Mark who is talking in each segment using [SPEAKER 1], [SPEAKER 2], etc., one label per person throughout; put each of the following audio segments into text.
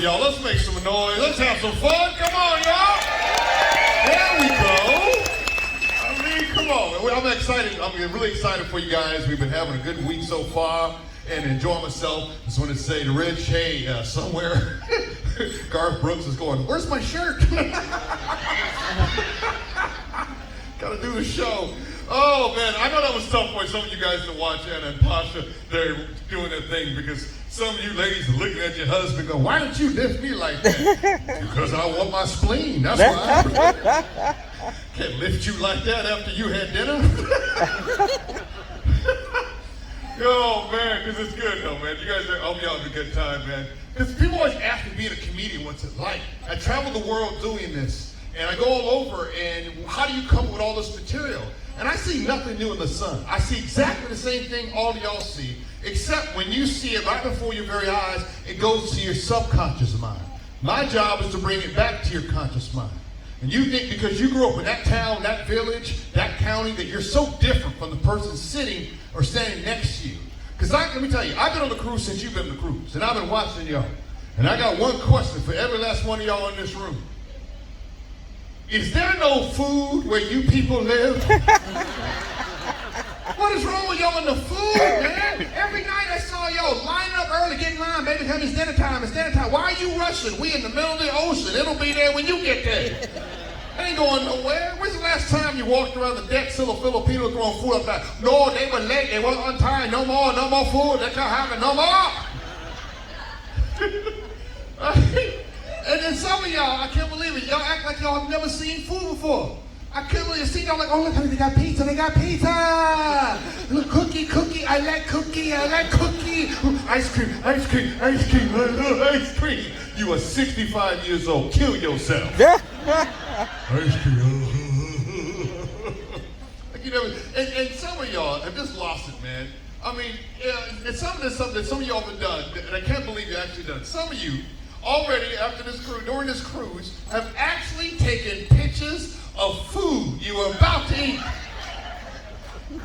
[SPEAKER 1] y'all. Let's make some noise. Let's have some fun. Come on, y'all. There we go. I mean, come on. I'm excited. I'm really excited for you guys. We've been having a good week so far and enjoying myself. Just wanted to say to Rich, hey, somewhere Garth Brooks is going, where's my shirt? Gotta do the show. Oh, man, I know that was tough for some of you guys to watch Anna and Pasha. They're doing their thing because some of you ladies are looking at your husband going, why don't you lift me like that? Because I want my spleen. That's why. Can't lift you like that after you had dinner. Oh, man, because it's good, though, man. You guys are, I hope y'all have a good time, man. Because people always ask me being a comedian, what's it like? I travel the world doing this, and I go all over, and how do you come up with all this material? And I see nothing new in the sun. I see exactly the same thing all of y'all see, except when you see it right before your very eyes, it goes to your subconscious mind. My job is to bring it back to your conscious mind. And you think because you grew up in that town, that village, that county, that you're so different from the person sitting or standing next to you. Because let me tell you, I've been on the cruise since you've been on the cruise, and I've been watching y'all. And I got one question for every last one of y'all in this room. Is there no food where you people live? What is wrong with y'all in the food, man? Every night I saw y'all line up early, get in line, baby, come, it's dinner time, it's dinner time. Why are you rushing? We in the middle of the ocean. It'll be there when you get there. It ain't going nowhere. When's the last time you walked around the deck, still a Filipino throwing food up there? No, they were late, they weren't on time, no more food, they can't have it, no more. And then some of y'all, I can't believe it, y'all act like y'all have never seen food before. I can't believe it. See, y'all like, oh, look, honey, they got pizza. Look, cookie, I like cookie. Ice cream. You are 65 years old. Kill yourself. Ice cream. Like, you know, and some of y'all have just lost it, man. I mean, it's something that some of y'all have done, and I can't believe you actually done. Some of you already, after this cruise, during this cruise, have actually taken pictures of food you were about to eat.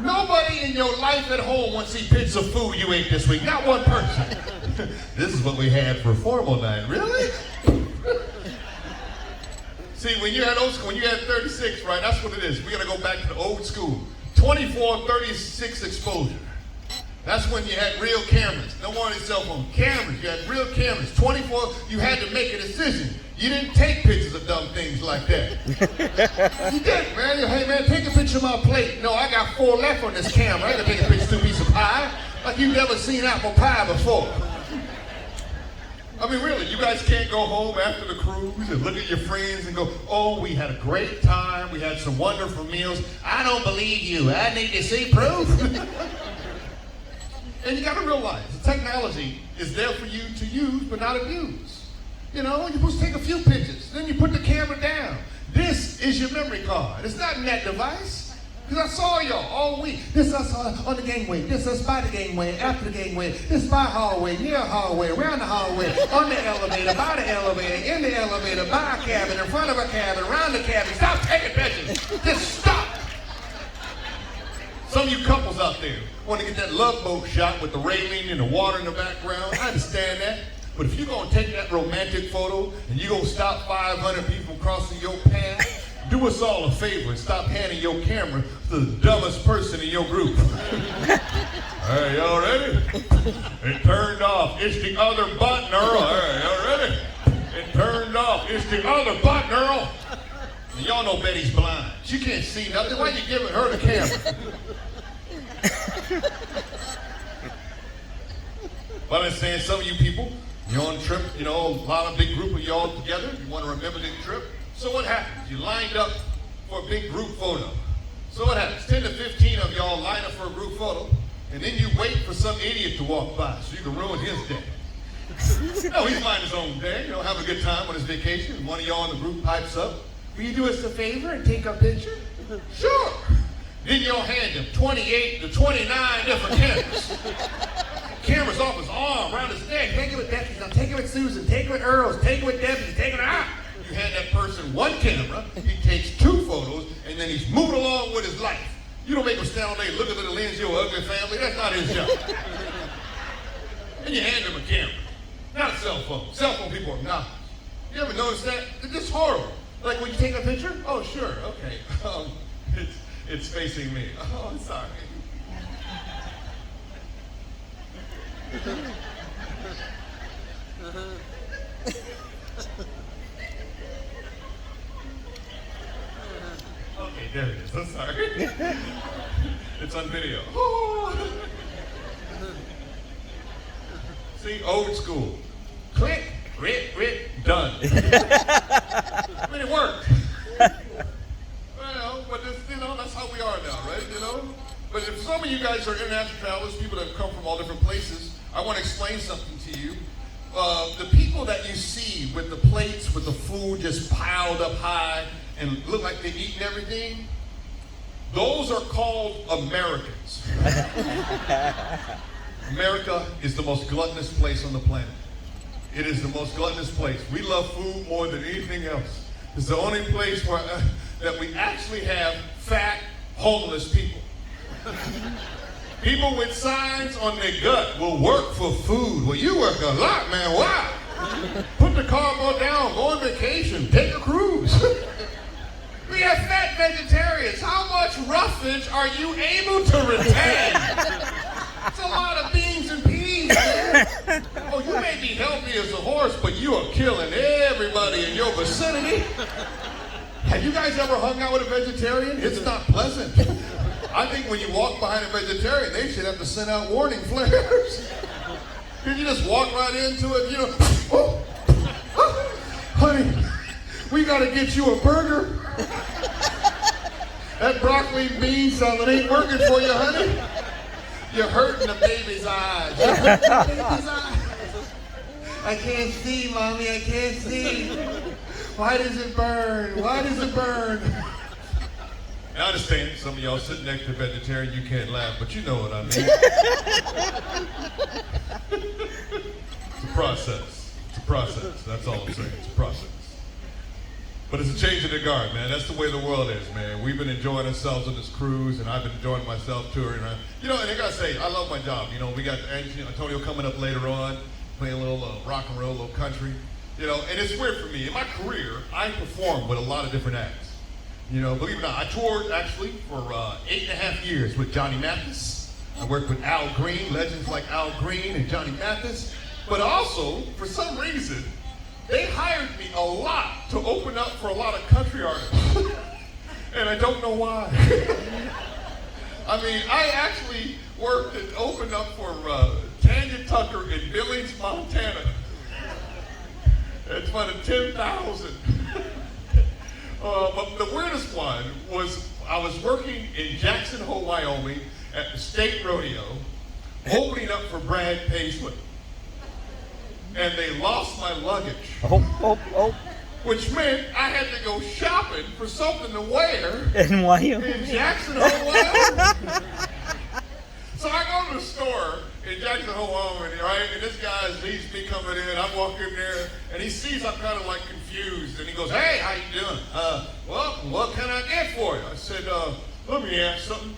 [SPEAKER 1] Nobody in your life at home wants to see pictures of food you ate this week. Not one person. This is what we had for formal night. Really? See, when you had old school, when you had 36, right, that's what it is. We're going to go back to the old school. 24-36 exposure. That's when you had real cameras. No more of these cell phone cameras. You had real cameras. 24, you had to make a decision. You didn't take pictures of dumb things like that. You did, man. Hey, man, take a picture of my plate. No, I got 4 left on this camera. I got to take a picture of 2 pieces of pie. Like you've never seen apple pie before. I mean, really, you guys can't go home after the cruise and look at your friends and go, oh, we had a great time. We had some wonderful meals. I don't believe you. I need to see proof. And you got to realize the technology is there for you to use but not abuse. You know, you're supposed to take a few pictures. Then you put the camera down. This is your memory card. It's not in that device. Because I saw y'all all week. This us on the gangway. This us by the gangway, after the gangway. This by hallway, near hallway, around the hallway, on the elevator, by the elevator, in the elevator, by a cabin, in front of a cabin, around the cabin. Stop taking pictures. Just stop. Some of you couples out there want to get that love boat shot with the railing and the water in the background. I understand that. But if you're going to take that romantic photo and you're going to stop 500 people from crossing your path, do us all a favor and stop handing your camera to the dumbest person in your group. All right, y'all ready? It turned off. It's the other button, Earl. All right, y'all ready? It turned off. It's the other button, Earl. And y'all know Betty's blind. She can't see nothing. Why are you giving her the camera? But I'm saying some of you people, you're on a trip, you know, a lot of big group of y'all together. You want to remember the trip. So what happens? You lined up for a big group photo. So what happens? 10 to 15 of y'all line up for a group photo, and then you wait for some idiot to walk by so you can ruin his day. No, he's minding his own day, you know, have a good time on his vacation. And one of y'all in the group pipes up. Will you do us a favor and take a picture? Sure. Then you'll hand him 28 to 29 different cameras. Cameras off his arm, around his neck. Take it with Becky, take it with Susan, take it with Earl's, take it with Debbie, take it out. You hand that person one camera, he takes 2 photos, and then he's moving along with his life. You don't make him stand all day looking at the lens of your ugly family. That's not his job. And you hand him a camera. Not a cell phone. Cell phone people are obnoxious. You ever notice that? They're just horrible. Like when you take a picture, oh sure, okay. It's facing me. Oh, I'm sorry. Okay, there it is. I'm sorry. It's on video. See, old school. Click, grit, done. I mean, it worked. Well, but this, that's how we are now, right? But if some of you guys are international travelers, people that have come from all different places, I want to explain something to you. The people that you see with the plates, with the food just piled up high and look like they've eaten everything, those are called Americans. America is the most gluttonous place on the planet. It is the most gluttonous place. We love food more than anything else. It's the only place where that we actually have fat, homeless people. People with signs on their gut will work for food. Well, you work a lot, man. Wow. Put the cardboard down, go on vacation, take a cruise. We have fat vegetarians. How much roughage are you able to retain? It's a lot of beans and peas, man. Oh, you may be healthy as a horse, but you are killing everybody in your vicinity. Have you guys ever hung out with a vegetarian? It's not pleasant. I think when you walk behind a vegetarian, they should have to send out warning flares. Because you just walk right into it, honey, we gotta get you a burger. That broccoli and bean salad ain't working for you, honey. You're hurting the baby's eyes. You're hurting the baby's eyes. I can't see, Mommy, I can't see. Why does it burn? Why does it burn? I understand some of y'all sitting next to a vegetarian, you can't laugh, but you know what I mean. It's a process. It's a process. That's all I'm saying. It's a process. But it's a change of the guard, man. That's the way the world is, man. We've been enjoying ourselves on this cruise, and I've been enjoying myself touring. And I gotta say, I love my job. We got Antonio coming up later on, playing a little rock and roll, a little country. And it's weird for me. In my career, I performed with a lot of different acts. Believe it or not, I toured actually for 8.5 years with Johnny Mathis. I worked with Al Green, legends like Al Green and Johnny Mathis. But also, for some reason, they hired me a lot to open up for a lot of country artists. And I don't know why. I actually worked and opened up for Tanya Tucker in Billings, Montana. It's about 10,000. But the weirdest one was I was working in Jackson Hole, Wyoming at the state rodeo, opening up for Brad Paisley. And they lost my luggage. Which meant I had to go shopping for something to wear
[SPEAKER 2] in Wyoming.
[SPEAKER 1] In Jackson Hole, Wyoming. So I go to the store in Jackson Hole, Wyoming, right? And this guy sees me coming in. I'm walking there, and he sees I'm kind of like confused. And he goes, "Hey, how you doing? Well, what can I get for you?" I said, "Let me ask something."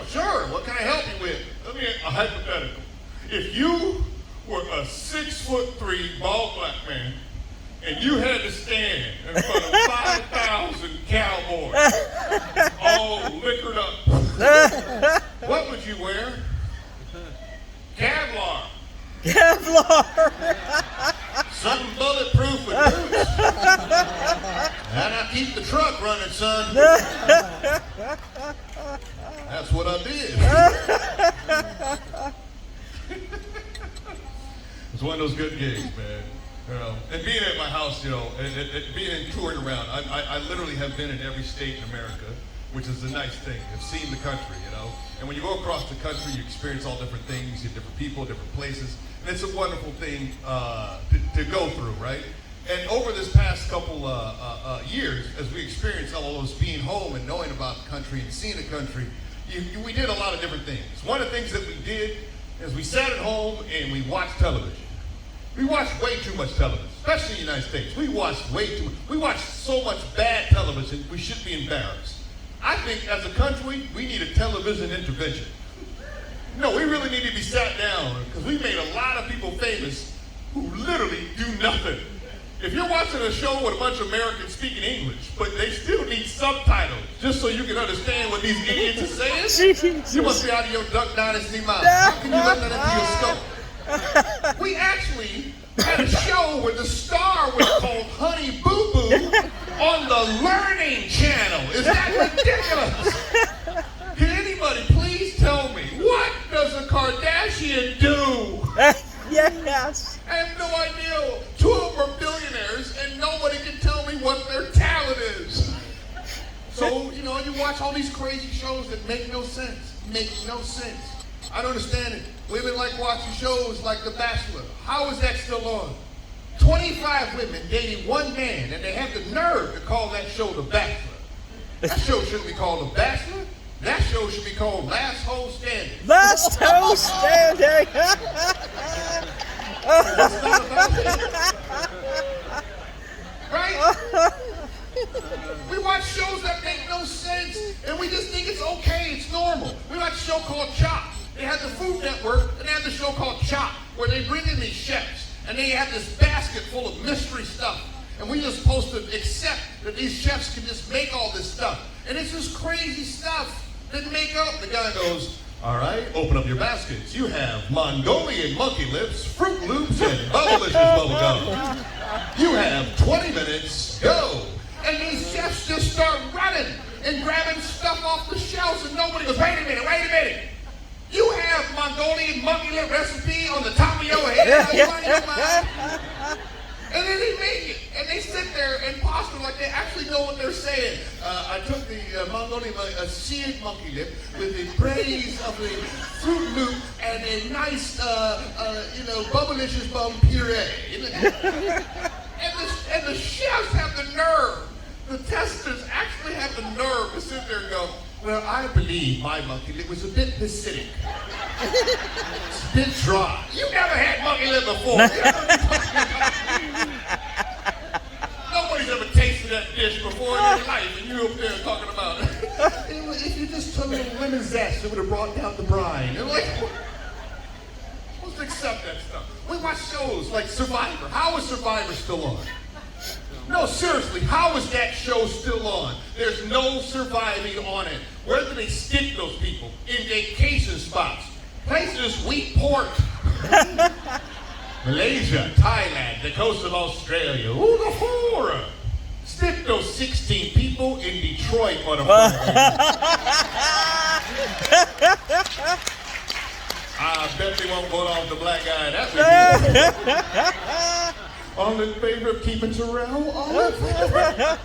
[SPEAKER 1] Sure. What can I help you with? Let me a hypothetical. If you were a 6'3" bald black man, and you had to stand in front of 5,000 cowboys, all liquored up, what would you wear? Kevlar.
[SPEAKER 2] Kevlar.
[SPEAKER 1] Something bulletproof with boots. And I keep the truck running, son. That's what I did. It's one of those good gigs, man. And being at my house, and being touring around, I literally have been in every state in America, which is a nice thing. I've seen the country, And when you go across the country, you experience all different things, you have different people, different places. And it's a wonderful thing to go through, right? And over this past couple years, as we experienced all of us being home and knowing about the country and seeing the country, we did a lot of different things. One of the things that we did is we sat at home and we watched television. We watched way too much television, especially in the United States. We watched way too much. We watched so much bad television, we should be embarrassed. I think as a country, we need a television intervention. We really need to be sat down because we made a lot of people famous who literally do nothing. If you're watching a show with a bunch of Americans speaking English, but they still need subtitles just so you can understand what these idiots are saying, you must be out of your Duck Dynasty mind. How can you let that into your skull? We actually had a show where the star was called Honey Boo Boo on the Learning Channel. Is that ridiculous? Can anybody please tell me, what does a Kardashian do?
[SPEAKER 2] Yes.
[SPEAKER 1] I have no idea. Two of them are billionaires, and nobody can tell me what their talent is. So, you watch all these crazy shows that make no sense. Make no sense. I don't understand it. Women like watching shows like The Bachelor. How is that still on? 25 women dating one man, and they have the nerve to call that show The Bachelor. That show shouldn't be called The Bachelor. That show should be called Last Hole Standing.
[SPEAKER 2] Last Hole Standing.
[SPEAKER 1] It's not about it. Right? We watch shows that make no sense, and we just think it's okay, it's normal. We watch a show called Chop. They have the Food Network, and they have the show called Chop, where they bring in these chefs, and they have this basket full of mystery stuff. And we're just supposed to accept that these chefs can just make all this stuff. And it's just crazy stuff that make up. The guy goes, all right, open up your baskets. You have Mongolian monkey lips, Fruit Loops, and Bubblicious bubblegum. You have 20 minutes, go. And these chefs just start running and grabbing stuff off the shelves, and nobody goes, wait a minute. You have Mongolian monkey lip recipe on the top of your head. And then they make it, and they sit there and posture like they actually know what they're saying. I took the Mongolian seared monkey lip with the praise of the Fruit Loop and a nice, Bubblicious bum puree. And the chefs have the nerve. The testers actually have the nerve to sit there and go, well, I believe my monkey lip was a bit acidic. It's a bit dry. You never had monkey lip before. Nobody's ever tasted that dish before in their life, and you up there talking about it. If you just took a little lemon zest, it would have brought down the brine. And like, let's accept that stuff. We watch shows like Survivor. How is Survivor still on? No, seriously, how is that show still on? There's no surviving on it. Where do they stick those people? In vacation spots. Places we port. Malaysia, Thailand, the coast of Australia. Ooh, the horror. Stick those 16 people in Detroit on a Friday. I bet they won't vote off the black guy. That's a all in favor of keeping Terrell? All in favor?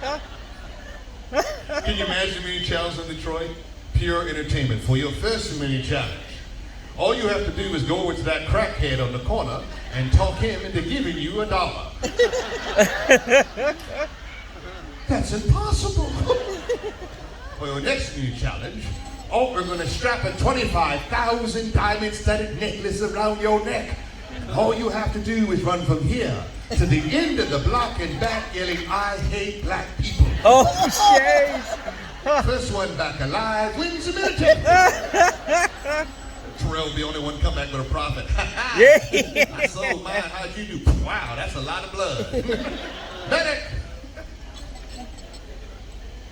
[SPEAKER 1] Can you imagine mini challenge in Detroit? Pure entertainment. For your first mini challenge, all you have to do is go over to that crackhead on the corner and talk him into giving you $1. That's impossible. For your next mini challenge, we're going to strap a 25,000 diamond-studded necklace around your neck. All you have to do is run from here to the end of the block and back yelling, I hate black people.
[SPEAKER 2] Oh, jeez.
[SPEAKER 1] First one back alive wins the military. Terrell will be the only one to come back with a profit.
[SPEAKER 2] Yeah.
[SPEAKER 1] I sold mine. How'd you do? Wow, that's a lot of blood. Medic.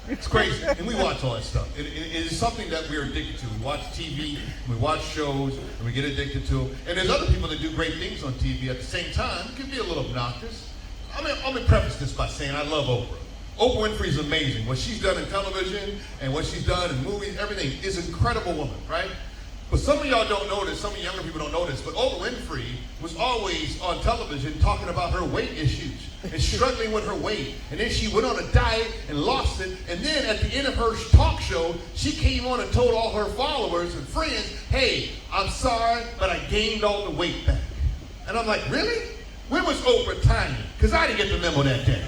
[SPEAKER 1] It's crazy, and we watch all that stuff. It is something that we're addicted to. We watch TV, we watch shows, and we get addicted to them. And there's other people that do great things on TV at the same time. It can be a little obnoxious. I'm gonna preface this by saying I love Oprah. Oprah Winfrey is amazing. What she's done in television and what she's done in movies, everything is an incredible woman, right? But some of y'all don't know this, some of younger people don't know this, but Oprah Winfrey was always on television talking about her weight issues and struggling with her weight. And then she went on a diet and lost it. And then at the end of her talk show, she came on and told all her followers and friends, hey, I'm sorry, but I gained all the weight back. And I'm like, really? When was Oprah tiny? Because I didn't get the memo that day.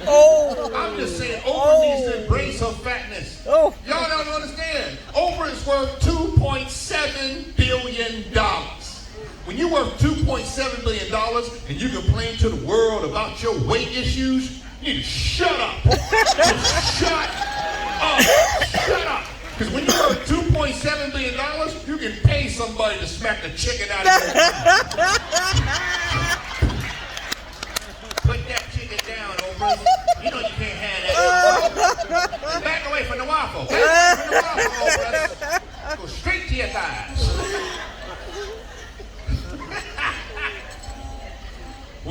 [SPEAKER 2] Oh.
[SPEAKER 1] I'm just saying, Oprah needs to embrace her fatness.
[SPEAKER 2] Oh.
[SPEAKER 1] Y'all don't understand. Oprah is worth $2.7 billion. When you're worth $2.7 billion and you complain to the world about your weight issues, you need to shut up. Just shut up. Shut up. Because when you're worth $2.7 billion, you can pay somebody to smack the chicken out of your mouth.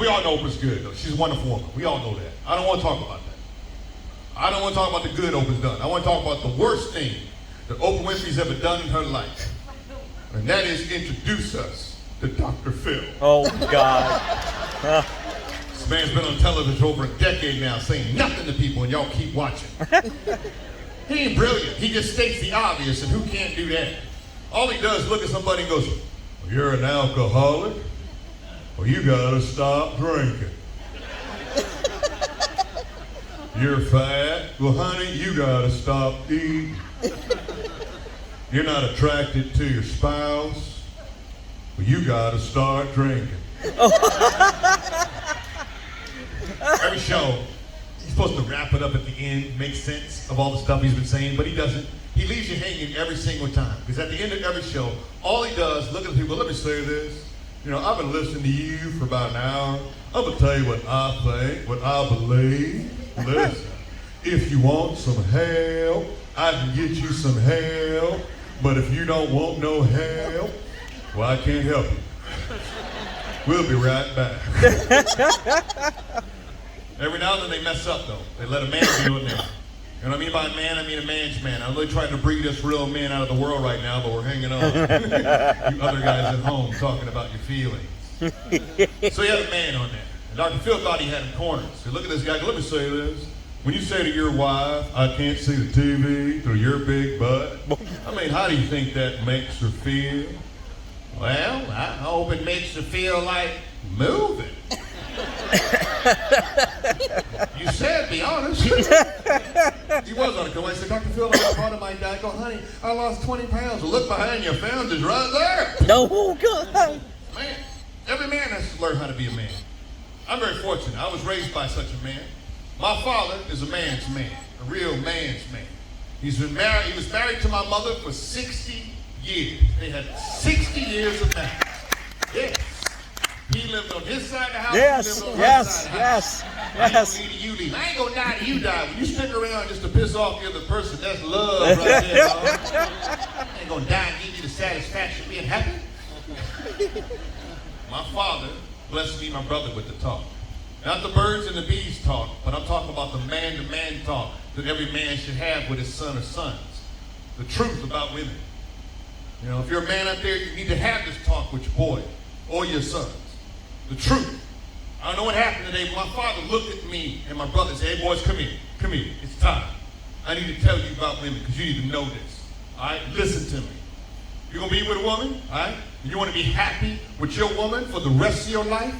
[SPEAKER 1] We all know Oprah's good, though. She's a wonderful woman. We all know that. I don't want to talk about that. I don't want to talk about the good Oprah's done. I want to talk about the worst thing that Oprah Winfrey's ever done in her life. And that is introduce us to Dr. Phil.
[SPEAKER 2] Oh, God.
[SPEAKER 1] This man's been on television for over a decade now saying nothing to people, and y'all keep watching. He ain't brilliant. He just states the obvious, and who can't do that? All he does is look at somebody and goes, well, you're an alcoholic? Well, you gotta stop drinking. You're fat? Well, honey, you gotta stop eating. You're not attracted to your spouse? Well, you gotta start drinking. Every show, he's supposed to wrap it up at the end, make sense of all the stuff he's been saying, but he doesn't. He leaves you hanging every single time. Because at the end of every show, all he does, look at the people, let me say this. You know, I've been listening to you for about an hour. I'm going to tell you what I think, what I believe. Listen, if you want some help, I can get you some help. But if you don't want no help, well, I can't help you. We'll be right back. Every now and then they mess up, though. They let a man do it now. You know what I mean by a man? I mean a man's man. I'm really trying to breed us real men out of the world right now, but we're hanging on. You other guys at home talking about your feelings. So he had a man on there. And Dr. Phil thought he had him cornered. So look at this guy. Let me say this. When you say to your wife, I can't see the TV through your big butt, I mean, how do you think that makes her feel? Well, I hope it makes her feel like moving. You said, be honest. He was on a commercial. I said, Dr. Phil, I'm part of my diet. I go, honey, I lost 20 pounds. Well, look behind you, found it right there.
[SPEAKER 2] No, God.
[SPEAKER 1] Man, every man has to learn how to be a man. I'm very fortunate. I was raised by such a man. My father is a man's man, a real man's man. He was married to my mother for 60 years. They had 60 years of marriage. Yes. He lived on his side of the house.
[SPEAKER 2] Yes,
[SPEAKER 1] he lived on
[SPEAKER 2] yes,
[SPEAKER 1] her side of the
[SPEAKER 2] yes,
[SPEAKER 1] house.
[SPEAKER 2] yes.
[SPEAKER 1] I ain't gonna leave you leave. I ain't gonna die till you die. When you stick around just to piss off the other person, that's love right there, dog. I ain't gonna die and give you the satisfaction of being happy. My father blessed me and my brother with the talk. Not the birds and the bees talk, but I'm talking about the man-to-man talk that every man should have with his son or sons. The truth about women. You know, if you're a man out there, you need to have this talk with your boy or your sons. The truth. I don't know what happened today, but my father looked at me and my brother and said, hey, boys, come here. Come here. It's time. I need to tell you about women because you need to know this. All right? Listen to me. You're going to be with a woman, all right? And you want to be happy with your woman for the rest of your life?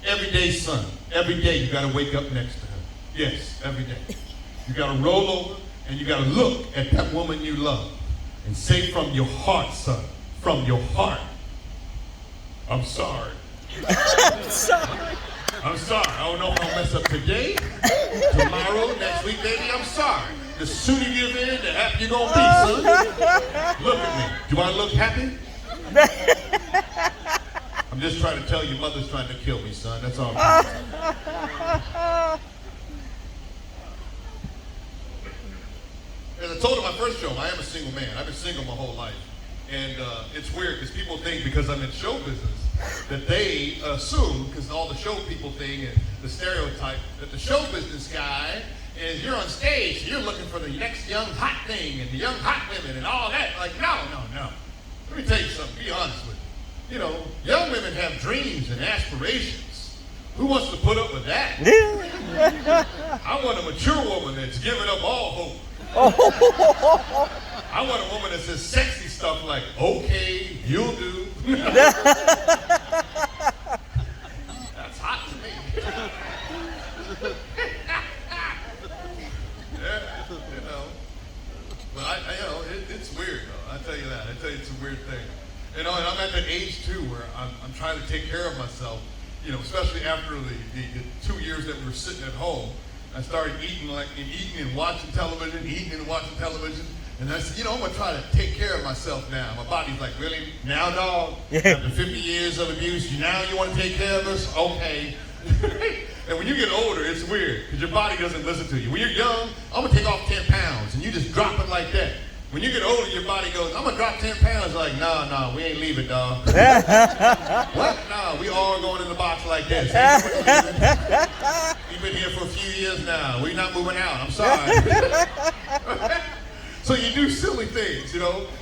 [SPEAKER 1] Every day, son. Every day you got to wake up next to her. Yes, every day. You got to roll over and you got to look at that woman you love and say from your heart, son, from your heart, I'm sorry.
[SPEAKER 2] I'm sorry.
[SPEAKER 1] I'm sorry. I don't know if I'll mess up today, tomorrow, next week, baby. I'm sorry. The sooner you give in, the happier you're going to be, son. Look at me. Do I look happy? I'm just trying to tell you, mother's trying to kill me, son. That's all. As I told you my first show, I am a single man. I've been single my whole life. And it's weird because people think because I'm in show business that they assume, because all the show people think and the stereotype, that the show business guy is you're on stage, you're looking for the next young hot thing and the young hot women and all that. Like, no. Let me tell you something, be honest with you. You know, young women have dreams and aspirations. Who wants to put up with that? I want a mature woman that's giving up all hope. I want a woman that says sexy stuff like, okay, you'll do. That's hot to me. Yeah, you know. But it's weird though. I tell you that. I tell you it's a weird thing. You know, and I'm at that age too where I'm trying to take care of myself. You know, especially after the 2 years that we were sitting at home. I started eating and watching television, and I said, you know, I'm gonna try to take care of myself now. My body's like, really? Now, dog? After 50 years of abuse, now you want to take care of us? Okay. And when you get older, it's weird because your body doesn't listen to you. When you're young, I'm gonna take off 10 pounds, and you just drop it like that. When you get older, your body goes, I'm gonna drop 10 pounds. Like, no, we ain't leaving, dog. What? No, we all going in the box like this. You've been here for a few years now. We're not moving out. I'm sorry. So you do silly things,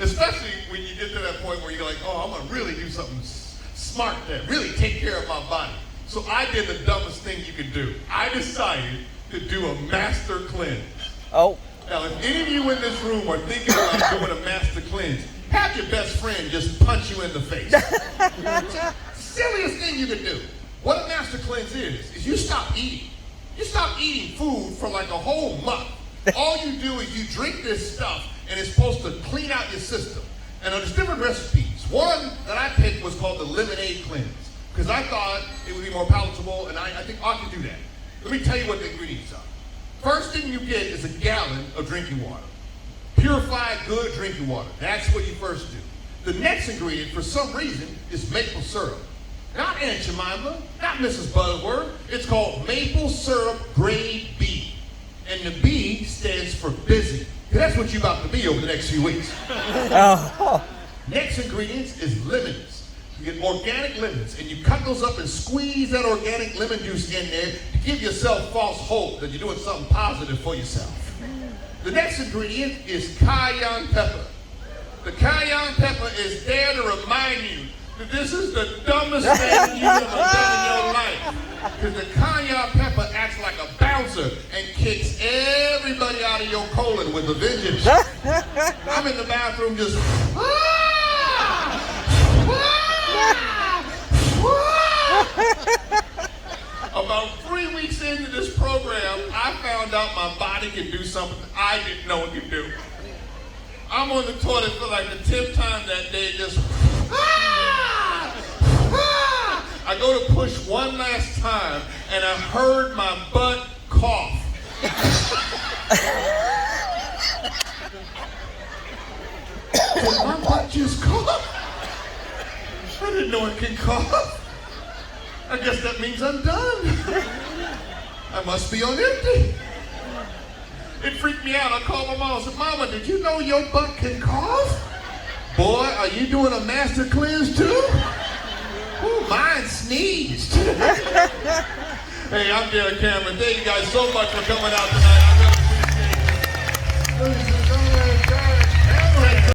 [SPEAKER 1] especially when you get to that point where you're like, oh, I'm gonna really do something smart that really take care of my body. So I did the dumbest thing you could do. I decided to do a master cleanse.
[SPEAKER 2] Oh.
[SPEAKER 1] Now, if any of you in this room are thinking about doing a master cleanse, have your best friend just punch you in the face. Silliest thing you could do. What a master cleanse is you stop eating. You stop eating food for like a whole month. All you do is you drink this stuff, and it's supposed to clean out your system. And there's different recipes. One that I picked was called the lemonade cleanse, because I thought it would be more palatable, and I think I can do that. Let me tell you what the ingredients are. First thing you get is a gallon of drinking water. Purified, good drinking water. That's what you first do. The next ingredient, for some reason, is maple syrup. Not Aunt Jemima, not Mrs. Butterworth. It's called maple syrup grade B. And the B stands for busy. That's what you're about to be over the next few weeks.
[SPEAKER 2] Oh.
[SPEAKER 1] Next ingredients is lemons. You get organic lemons, and you cut those up and squeeze that organic lemon juice in there to give yourself false hope that you're doing something positive for yourself. The next ingredient is cayenne pepper. The cayenne pepper is there to remind you that this is the dumbest thing you've ever done in your life. Because the cayenne pepper acts like a bouncer and kicks everybody out of your colon with a vengeance. I'm in the bathroom just, About 3 weeks into this program, I found out my body can do something I didn't know it could do. I'm on the toilet for like the 10th time that day, just I go to push one last time, and I heard my butt cough. Did my butt just cough? I didn't know it can cough. I guess that means I'm done. I must be on empty. It freaked me out. I called my mom and said, Mama, did you know your butt can cough? Boy, are you doing a master cleanse too? Ooh, mine sneezed. Hey, I'm Derrick Cameron. Thank you guys so much for coming out tonight. I really appreciate it.